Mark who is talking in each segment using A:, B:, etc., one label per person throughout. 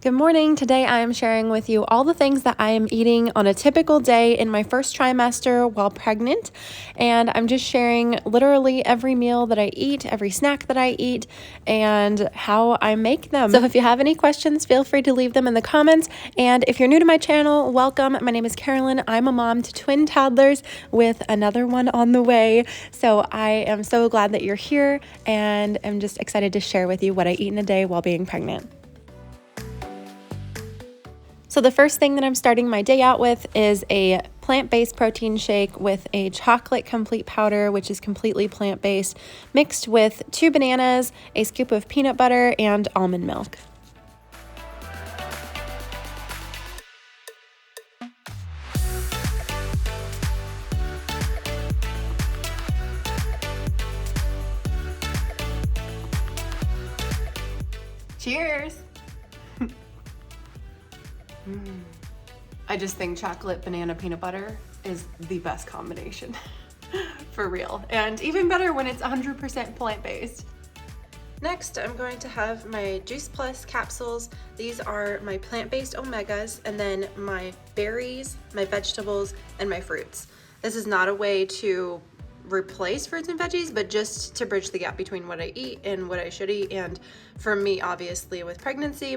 A: Good morning. Today I am sharing with you all the things that I am eating on a typical day in my first trimester while pregnant. And I'm just sharing literally every meal that I eat, every snack that I eat, and how I make them. So if you have any questions, feel free to leave them in the comments. And if you're new to my channel, welcome. My name is Carolyn. I'm a mom to twin toddlers with another one on the way. So I am so glad that you're here, and I'm just excited to share with you what I eat in a day while being pregnant. So the first thing that I'm starting my day out with is a plant-based protein shake with a chocolate complete powder, which is completely plant-based, mixed with 2 bananas, a scoop of peanut butter, and almond milk. Cheers! I just think chocolate, banana, peanut butter is the best combination for real, and even better when it's 100% plant-based. Next, I'm going to have my Juice Plus capsules. These are my plant-based omegas, and then my berries, my vegetables, and my fruits. This is not a way to replace fruits and veggies, but just to bridge the gap between what I eat and what I should eat. And for me, obviously, with pregnancy,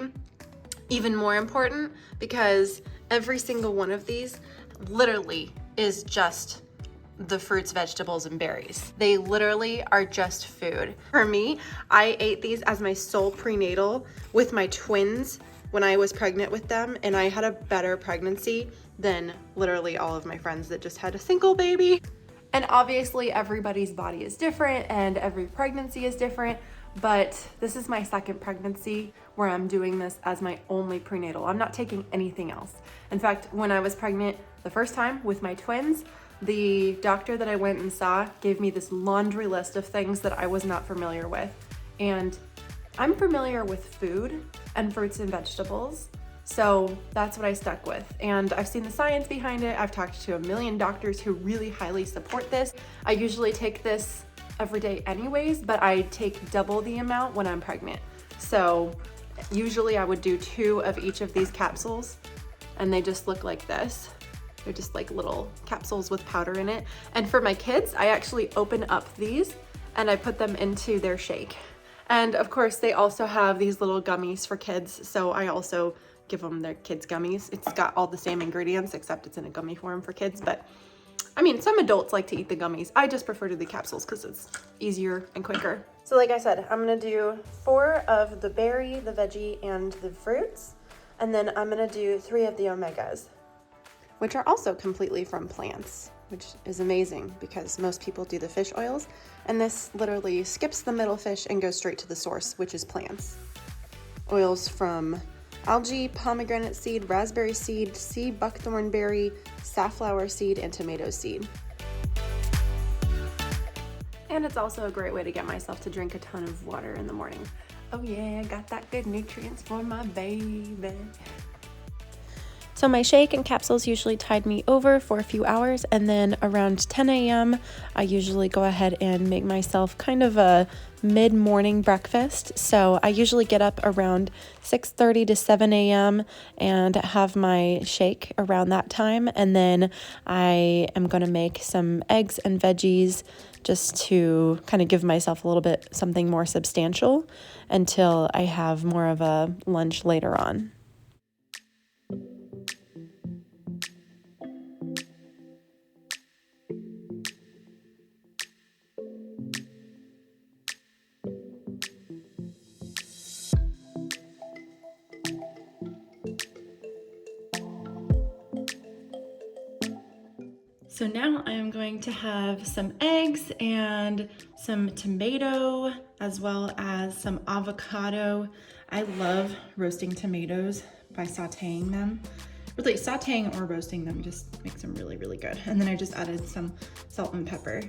A: even more important, because every single one of these literally is just the fruits, vegetables, and berries. They literally are just food. For me, I ate these as my sole prenatal with my twins when I was pregnant with them, and I had a better pregnancy than literally all of my friends that just had a single baby. And obviously everybody's body is different and every pregnancy is different, but this is my second pregnancy where I'm doing this as my only prenatal. I'm not taking anything else. In fact, when I was pregnant the first time with my twins, the doctor that I went and saw gave me this laundry list of things that I was not familiar with. And I'm familiar with food and fruits and vegetables, so that's what I stuck with. And I've seen the science behind it. I've talked to a million doctors who really highly support this. I usually take this every day anyways, but I take double the amount when I'm pregnant. So usually I would do 2 of each of these capsules, and they just look like this. They're just like little capsules with powder in it. And for my kids, I actually open up these and I put them into their shake. And of course, they also have these little gummies for kids, so I also give them their kids gummies. It's got all the same ingredients, except it's in a gummy form for kids. But I mean, some adults like to eat the gummies. I just prefer to do the capsules because it's easier and quicker. So like I said, I'm gonna do 4 of the berry, the veggie, and the fruits. And then I'm gonna do 3 of the omegas, which are also completely from plants, which is amazing because most people do the fish oils. And this literally skips the middle fish and goes straight to the source, which is plants. Oils from algae, pomegranate seed, raspberry seed, sea buckthorn berry, safflower seed, and tomato seed. And it's also a great way to get myself to drink a ton of water in the morning. Oh yeah, got that good nutrients for my baby. So my shake and capsules usually tide me over for a few hours, and then around 10 a.m. I usually go ahead and make myself kind of a mid-morning breakfast. So I usually get up around 6:30 to 7 a.m. and have my shake around that time, and then I am going to make some eggs and veggies just to kind of give myself a little bit something more substantial until I have more of a lunch later on. So now I am going to have some eggs and some tomato, as well as some avocado. I love roasting tomatoes by sauteing them. Really, sauteing or roasting them just makes them really, really good. And then I just added some salt and pepper.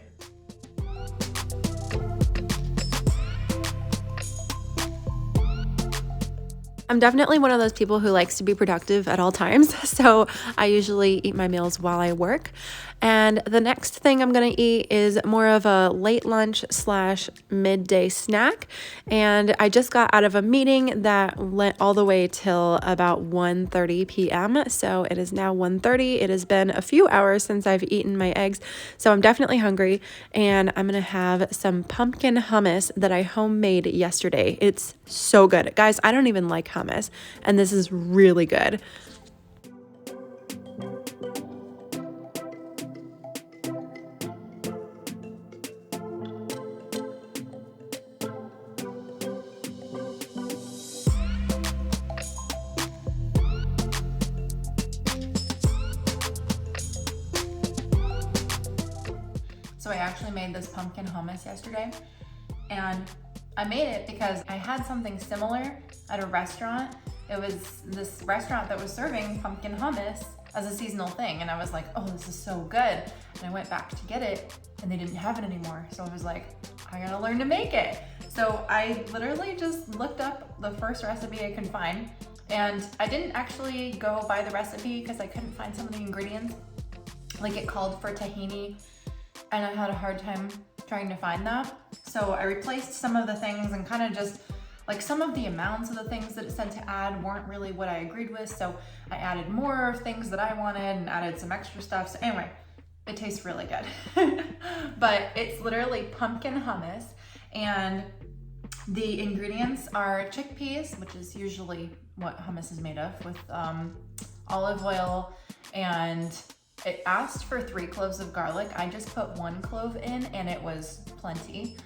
A: I'm definitely one of those people who likes to be productive at all times, so I usually eat my meals while I work. And the next thing I'm gonna eat is more of a late lunch / midday snack. And I just got out of a meeting that went all the way till about 1:30 p.m. So it is now 1:30. It has been a few hours since I've eaten my eggs, so I'm definitely hungry. And I'm gonna have some pumpkin hummus that I homemade yesterday. It's so good. Guys, I don't even like hummus, and this is really good. So I actually made this pumpkin hummus yesterday, and I made it because I had something similar at a restaurant. It was this restaurant that was serving pumpkin hummus as a seasonal thing, and I was like, oh, this is so good. And I went back to get it, and they didn't have it anymore. So I was like, I gotta learn to make it. So I literally just looked up the first recipe I could find, and I didn't actually go by the recipe because I couldn't find some of the ingredients. Like, it called for tahini, and I had a hard time trying to find that. So I replaced some of the things, and kind of just like some of the amounts of the things that it said to add weren't really what I agreed with. So I added more things that I wanted and added some extra stuff. So anyway, it tastes really good. But it's literally pumpkin hummus, and the ingredients are chickpeas, which is usually what hummus is made of, with olive oil, and it asked for 3 cloves of garlic. I just put 1 clove in, and it was plenty.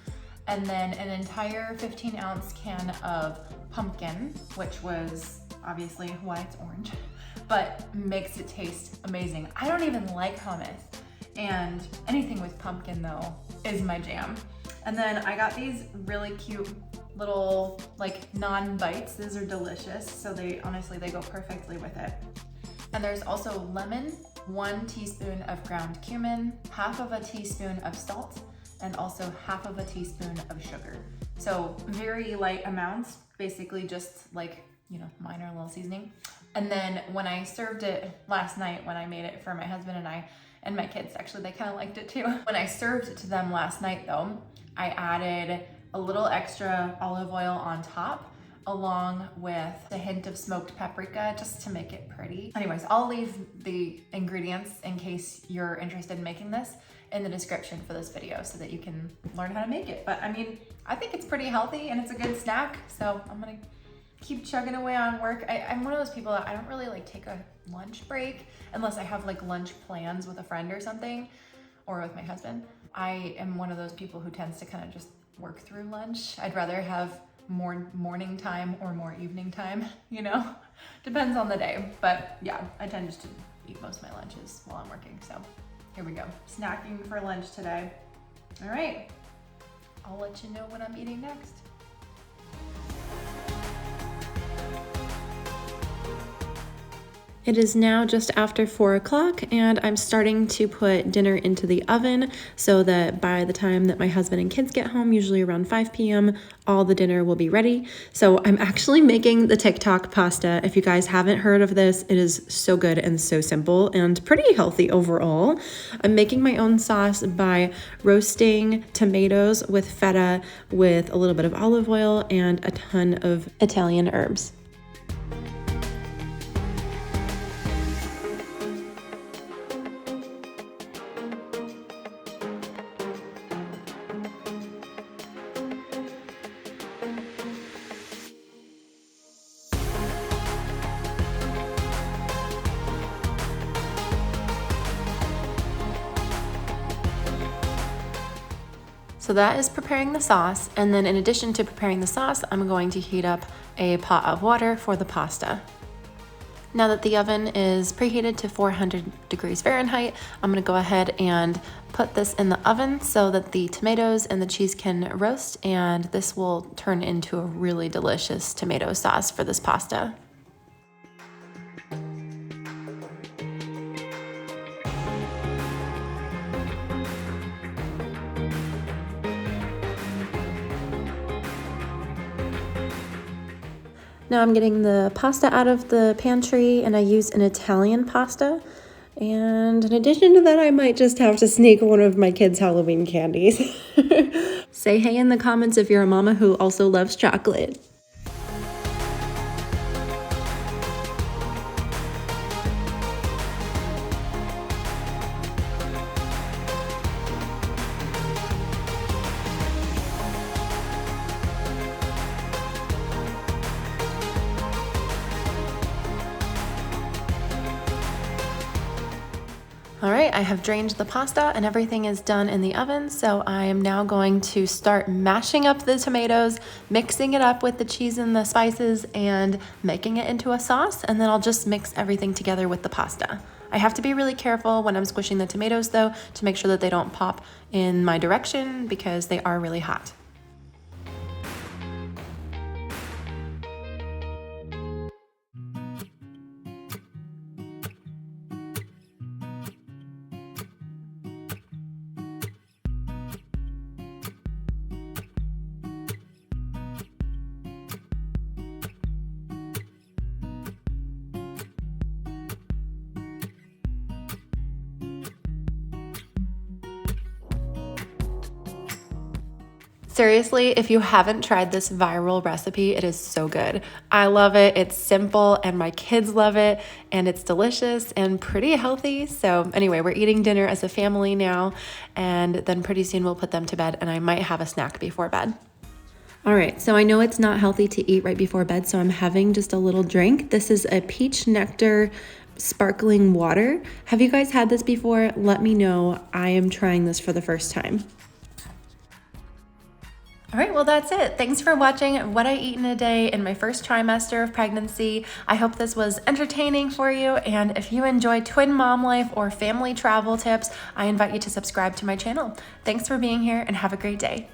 A: And then an entire 15-ounce can of pumpkin, which was obviously why it's orange, but makes it taste amazing. I don't even like hummus, and anything with pumpkin though is my jam. And then I got these really cute little like non-bites. These are delicious. So they go perfectly with it. And there's also lemon, 1 teaspoon of ground cumin, half of a teaspoon of salt, and also half of a teaspoon of sugar. So very light amounts, basically just like, you know, minor little seasoning. And then when I served it last night, when I made it for my husband and I, and my kids, actually, they kind of liked it too. When I served it to them last night though, I added a little extra olive oil on top, along with a hint of smoked paprika, just to make it pretty. Anyways, I'll leave the ingredients, in case you're interested in making this, in the description for this video so that you can learn how to make it. But I mean, I think it's pretty healthy and it's a good snack, so I'm gonna keep chugging away on work. I'm one of those people that I don't really like take a lunch break unless I have like lunch plans with a friend or something, or with my husband. I am one of those people who tends to kind of just work through lunch. I'd rather have more morning time or more evening time, you know? Depends on the day. But yeah, I tend just to eat most of my lunches while I'm working. So here we go. Snacking for lunch today. All right, I'll let you know what I'm eating next. It is now just after 4 o'clock, and I'm starting to put dinner into the oven so that by the time that my husband and kids get home, usually around 5 p.m., all the dinner will be ready. So I'm actually making the TikTok pasta. If you guys haven't heard of this, it is so good and so simple and pretty healthy overall. I'm making my own sauce by roasting tomatoes with feta with a little bit of olive oil and a ton of Italian herbs. So that is preparing the sauce, and then in addition to preparing the sauce, I'm going to heat up a pot of water for the pasta. Now that the oven is preheated to 400 degrees Fahrenheit, I'm gonna go ahead and put this in the oven so that the tomatoes and the cheese can roast, and this will turn into a really delicious tomato sauce for this pasta.
B: Now I'm getting the pasta out of the pantry, and I use an Italian pasta. And in addition to that, I might just have to sneak one of my kids' Halloween candies. Say hey in the comments if you're a mama who also loves chocolate. All right, I have drained the pasta and everything is done in the oven, so I am now going to start mashing up the tomatoes, mixing it up with the cheese and the spices, and making it into a sauce, and then I'll just mix everything together with the pasta. I have to be really careful when I'm squishing the tomatoes though, to make sure that they don't pop in my direction because they are really hot. Seriously, if you haven't tried this viral recipe, it is so good. I love it. It's simple and my kids love it, and it's delicious and pretty healthy. So anyway, we're eating dinner as a family now, and then pretty soon we'll put them to bed, and I might have a snack before bed. All right, so I know it's not healthy to eat right before bed, so I'm having just a little drink. This is a peach nectar sparkling water. Have you guys had this before? Let me know. I am trying this for the first time. All right, well, that's it. Thanks for watching what I eat in a day in my first trimester of pregnancy. I hope this was entertaining for you. And if you enjoy twin mom life or family travel tips, I invite you to subscribe to my channel. Thanks for being here and have a great day.